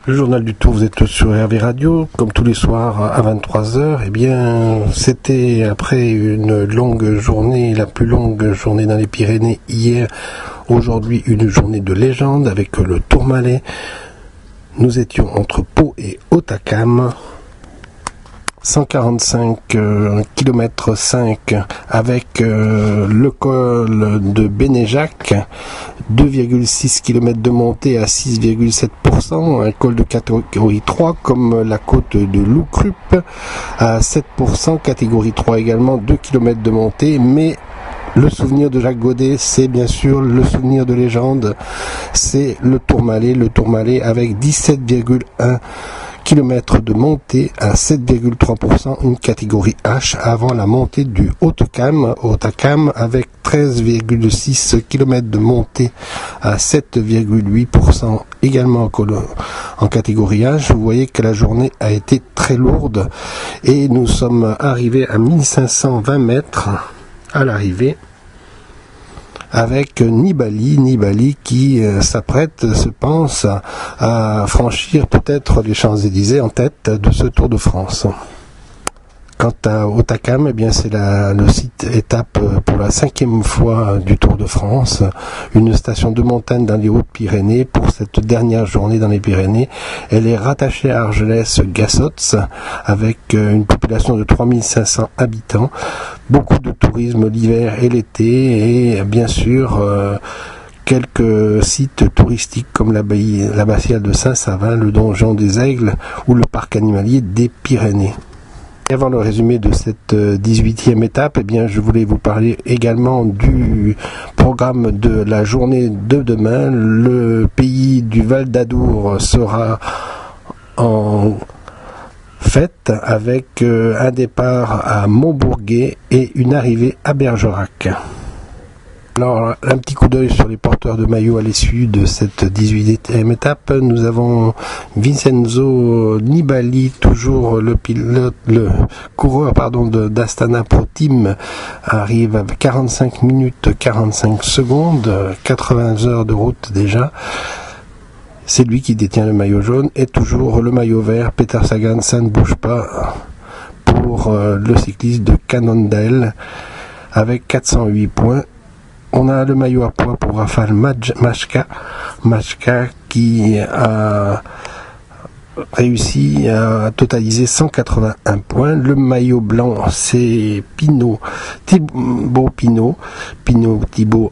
Le journal du Tour, vous êtes sur Hervé Radio, comme tous les soirs à 23h. Eh bien, c'était après une longue journée, la plus longue journée dans les Pyrénées hier. Aujourd'hui, une journée de légende avec le Tourmalet. Nous étions entre Pau et Hautacam. 145 km 5 avec le col de Bénéjac, 2,6 km de montée à 6,7%, un col de catégorie 3 comme la côte de Loucrup à 7%, catégorie 3 également, 2 km de montée, mais le souvenir de Jacques Godet, c'est bien sûr le souvenir de légende, c'est le Tourmalet avec 17,1 km de montée à 7,3%, une catégorie H avant la montée du Hautacam avec 13,6 km de montée à 7,8%, également en catégorie H. Vous voyez que la journée a été très lourde et nous sommes arrivés à 1520 mètres à l'arrivée, avec Nibali qui s'apprête, se pense, à franchir peut-être les Champs-Élysées en tête de ce Tour de France. Quant à Hautacam, eh bien c'est le site étape pour la 5e fois du Tour de France, une station de montagne dans les Hautes-Pyrénées pour cette dernière journée dans les Pyrénées. Elle est rattachée à Argelès-Gassotz avec une population de 3500 habitants, beaucoup de tourisme l'hiver et l'été et bien sûr quelques sites touristiques comme l'abbatiale de Saint-Savin, le donjon des Aigles ou le parc animalier des Pyrénées. Et avant le résumé de cette 18e étape, eh bien, je voulais vous parler également du programme de la journée de demain. Le pays du Val d'Adour sera en fête avec un départ à Montbourguet et une arrivée à Bergerac. Alors, un petit coup d'œil sur les porteurs de maillot à l'issue de cette 18e étape. Nous avons Vincenzo Nibali, toujours le coureur d'Astana Pro Team, arrive à 45 minutes 45 secondes, 80 heures de route déjà. C'est lui qui détient le maillot jaune et toujours le maillot vert. Peter Sagan, ça ne bouge pas pour le cycliste de Cannondale avec 408 points. On a le maillot à poids pour Rafał Majka qui a réussi à totaliser 181 points. Le maillot blanc, c'est Thibaut Pinot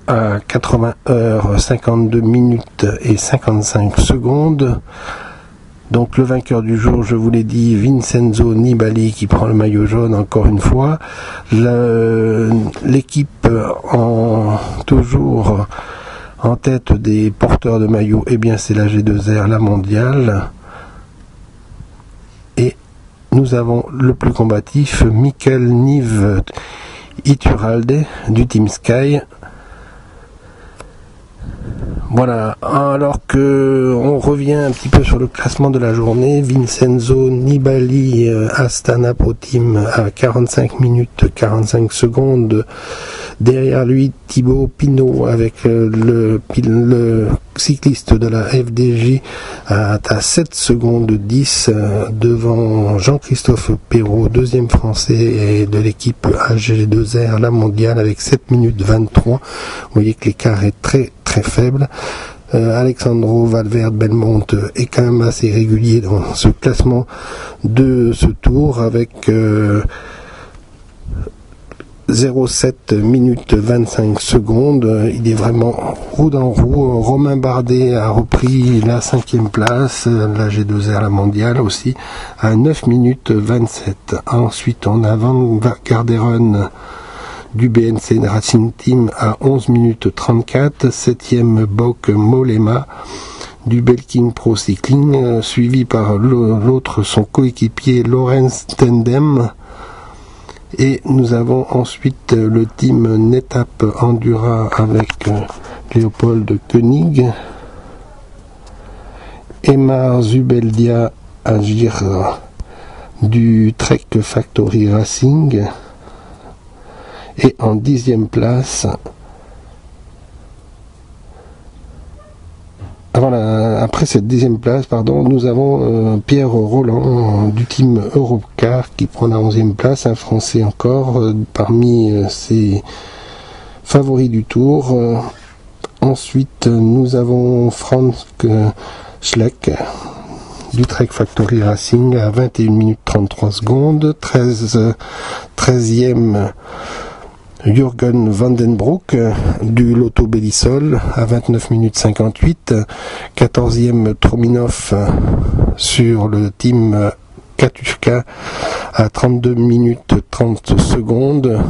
à 80 heures, 52 minutes et 55 secondes. Donc le vainqueur du jour, je vous l'ai dit, Vincenzo Nibali qui prend le maillot jaune encore une fois. L'équipe toujours en tête des porteurs de maillot, eh bien c'est la G2R, la mondiale. Et nous avons le plus combatif, Mikel Niv Iturralde du Team Sky. Voilà, alors que on revient un petit peu sur le classement de la journée, Vincenzo Nibali, Astana Pro Team à 45 minutes 45 secondes, derrière lui Thibaut Pinot avec le cycliste de la FDJ à 7 secondes 10 devant Jean-Christophe Perrault, deuxième français et de l'équipe AG2R, la mondiale, avec 7 minutes 23. Vous voyez que l'écart est très très faible. Alexandro Valverde Belmonte est quand même assez régulier dans ce classement de ce tour avec 0,7 minutes 25 secondes. Il est vraiment roue dans roue. Romain Bardet a repris la 5e place, la G2R, la mondiale aussi, à 9 minutes 27. Ensuite, on a Van Garderen du BNC Racing Team à 11 minutes 34, 7e Bok Mollema du Belkin Pro Cycling, suivi par l'autre, son coéquipier Lorenz Tendem. Et nous avons ensuite le team Netap Endura avec Léopold Koenig, Emar Zubeldia Agir du Trek Factory Racing. Et en 10e place, après cette deuxième place, nous avons Pierre Roland du team Europcar qui prend la 11e place, un Français encore parmi ses favoris du tour. Ensuite, nous avons Frank Schleck du Trek Factory Racing à 21 minutes 33 secondes. 13e Jürgen Vandenbroek du Lotto Belisol à 29 minutes 58. 14e Trominov sur le team Katushka à 32 minutes 30 secondes.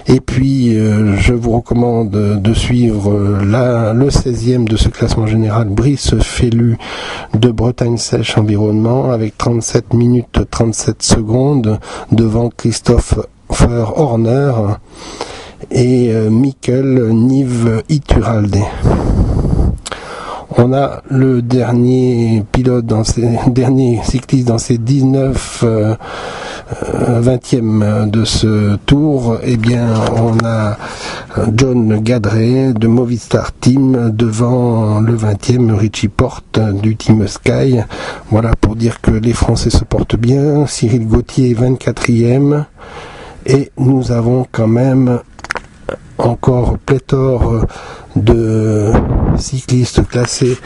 Et puis, je vous recommande de suivre le 16e de ce classement général, Brice Félu de Bretagne Sèche Environnement, avec 37 minutes 37 secondes, devant Christophe Horner et Mikkel Nive Iturralde. On a le dernier cycliste dans ces 20e de ce tour. Eh bien, on a John Gadret de Movistar Team devant le 20e Richie Porte du Team Sky. Voilà pour dire que les Français se portent bien. Cyril Gauthier 24e. Et nous avons quand même encore pléthore de cyclistes classés.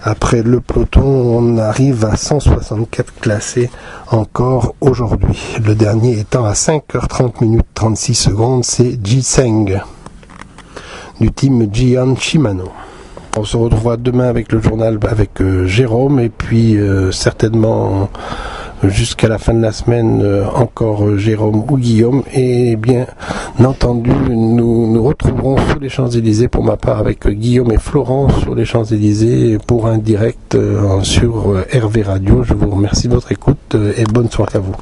Après le peloton, on arrive à 164 classés encore aujourd'hui. Le dernier étant à 5h30 minutes 36 secondes, c'est Jiseng du team Gian Shimano. On se retrouvera demain avec le journal avec Jérôme et puis certainement jusqu'à la fin de la semaine encore Jérôme ou Guillaume, et bien entendu nous retrouverons sur les Champs-Élysées pour ma part avec Guillaume et Florence sur les Champs-Élysées pour un direct sur RV Radio. Je vous remercie de votre écoute et bonne soirée à vous.